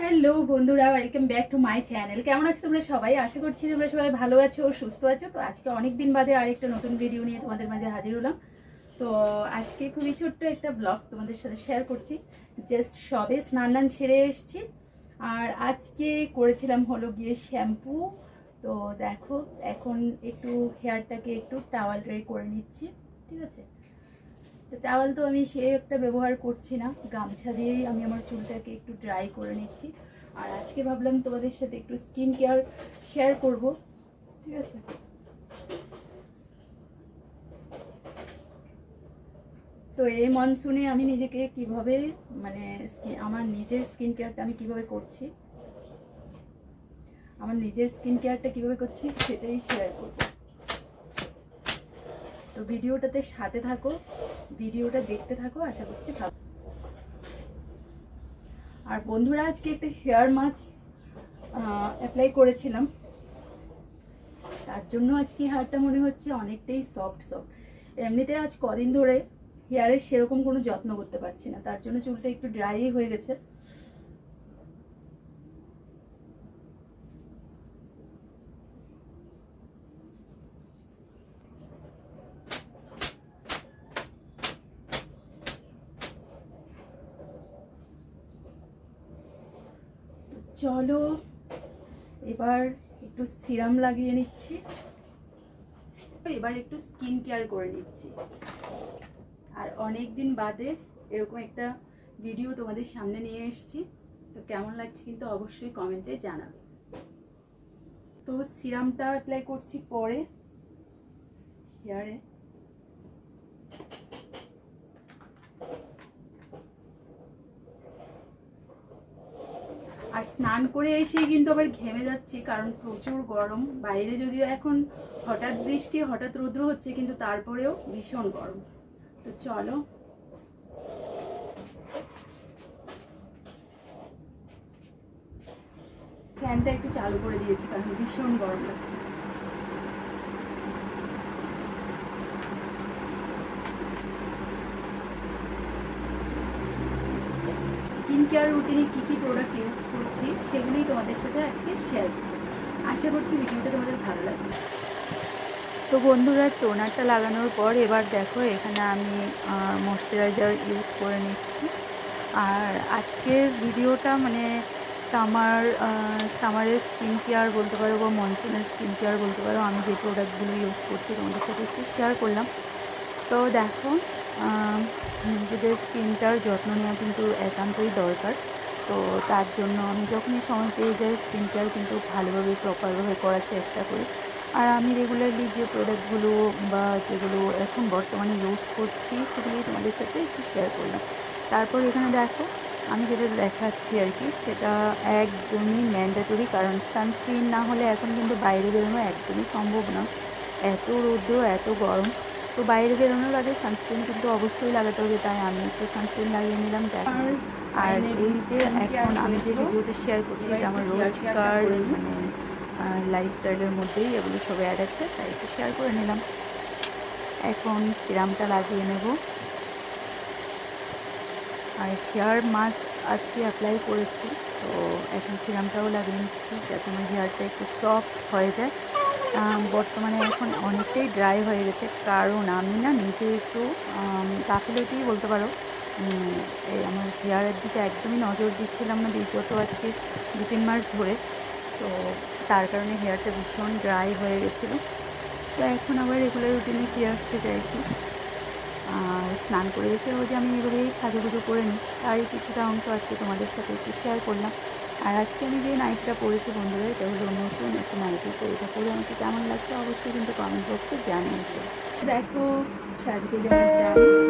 Hello বন্ধুরা, welcome back to my channel. কেমন আছো তোমরা সবাই? আশা করছি তোমরা সবাই ভালো আছো ও সুস্থ আছো। তো আজকে অনেক দিন বাদে আরেকটা নতুন ভিডিও নিয়ে তোমাদের মাঝে হাজির হলাম। তো আজকে খুবই ছোট্ট একটা ব্লগ তোমাদের সাথে শেয়ার করছি। জাস্ট সবে স্নান সেরে এসেছি, আর আজকে করেছিলাম হলো গিয়ে শ্যাম্পু। তো দেখো, এখন একটু হেয়ারটাকে একটু টাওয়াল ড্রাই করে নিচ্ছি, ঠিক আছে? তো টাওয়াল তো আমি সে একটা ব্যবহার করছি না, গামছা দিয়েই আমি আমার চুলটাকে একটু ড্রাই করে নিচ্ছি। আর আজকে ভাবলাম তোমাদের সাথে একটু স্কিন কেয়ার শেয়ার করব, ঠিক আছে? তো এই মনসুনে আমি নিজেকে কিভাবে মানে আমার নিজের স্কিন কেয়ারটা আমি কিভাবে করছি, সেটাই শেয়ার করব। তো ভিডিওটাতে সাথে থাকো, ভিডিওটা দেখতে থাকো, আশা করছি ভালো। আর বন্ধুরা, আজকে একটা হেয়ার মাস্ক অ্যাপ্লাই করেছিলাম, তার জন্য আজকে হেয়ারটা মনে হচ্ছে অনেকটাই সফট সফট। এমনিতে আজ কদিন ধরে হেয়ারের সেরকম কোনো যত্ন করতে পারছি না, তার জন্য চুলটা একটু ড্রাই হয়ে গেছে। চলো এবার একটু সিরাম লাগিয়ে নিচ্ছি, এবার একটু স্কিন কেয়ার করে নিচ্ছি। আর অনেক দিন বাদে এরকম একটা ভিডিও তোমাদের সামনে নিয়ে এসেছি। তো কেমন লাগছে কিন্তু অবশ্যই কমেন্টে জানাবে। তো সিরামটা অ্যাপ্লাই করছি পরে হেয়ারে। আর স্নান করে এসে কিন্তু আবার ঘেমে যাচ্ছি, কারণ প্রচুর গরম বাইরে। যদিও এখন হঠাৎ বৃষ্টি হঠাৎ রৌদ্র হচ্ছে, কিন্তু তারপরেও ভীষণ গরম। তো চলো, ফ্যানটা একটু চালু করে দিয়েছি কারণ ভীষণ গরম লাগছে। স্কিন কেয়ার রুটিনে কী কী প্রোডাক্ট ইউজ করছি সেগুলোই তোমাদের সাথে আজকে শেয়ার করব। আশা করছি ভিডিওটা তোমাদের ভালো লাগবে। তো বন্ধুরা, টোনারটা লাগানোর পর এবার দেখো এখানে আমি ময়শ্চারাইজার ইউজ করে নিচ্ছি। আর আজকের ভিডিওটা মানে সামারের স্কিন কেয়ার বলতে পারো বা মনসুনের স্কিন কেয়ার বলতে পারো। আমি যে প্রোডাক্টগুলো ইউজ করছি তোমাদের সাথে একটু শেয়ার করলাম। তো দেখো, নিজেদের স্কিনটার যত্ন নেওয়া কিন্তু একান্তই দরকার। তো তার জন্য আমি যখনই সময় পেয়ে যাই স্কিন কেয়ার কিন্তু ভালোভাবে প্রপারভাবে করার চেষ্টা করি। আর আমি রেগুলারলি যে প্রোডাক্টগুলো বা যেগুলো এখন বর্তমানে ইউজ করছি সেগুলোই তোমাদের সাথে একটু শেয়ার করলাম। তারপর এখানে দেখো আমি যেটা দেখাচ্ছি আর কি, সেটা একদমই ম্যান্ডেটরি, কারণ সানস্ক্রিন না হলে এখন কিন্তু বাইরে বেরোনো একদমই সম্ভব না। এত রৌদ্র, এত গরম। তো বাইরে বেরোনোর আগে সানস্ক্রিন কিন্তু অবশ্যই লাগাতে হবে, তাই আমি একটু সানস্ক্রিন লাগিয়ে নিলাম। দেখো, আর এই যে এখন আমি যে ভিডিওটা শেয়ার করছি এটা আমার রোজকার মানে লাইফস্টাইলের মধ্যেই এগুলো সব অ্যাড আছে, তাই একটু শেয়ার করে নিলাম। এখন সিরামটা লাগিয়ে নেব। আর হেয়ার মাস্ক আজকে অ্যাপ্লাই করেছি, তো এখন সিরামটাও লাগিয়ে নিচ্ছি যাতে আমার হেয়ারটা একটু সফট হয়ে যায়। বর্তমানে এখন অনেকটাই ড্রাই হয়ে গেছে, কারণ আমি না নিজে একটু গাফিলতিই বলতে পারো। এই আমার হেয়ারের দিকে একদমই নজর দিচ্ছিলাম না বিগত আজকে 2-3 মাস ধরে। তো তার কারণে হেয়ারটা ভীষণ ড্রাই হয়ে গেছিলো। তো এখন আবার রেগুলার রুটিনে ফিরে আসতে চাইছি। আর স্নান করে এসেও যে আমি এভাবেই সাজুগুজু করে নিই, তারই কিছুটা অংশ আজকে তোমাদের সাথে একটু শেয়ার করলাম। আর আজকে আমি যে নাইটটা পরেছি বন্ধুরা, এটা হলো নতুন একটা নাইটি। তো এটা পরে আমাকে কেমন লাগছে অবশ্যই কিন্তু কমেন্ট বক্সে জানিয়েছে। দেখো সাজকে যেমন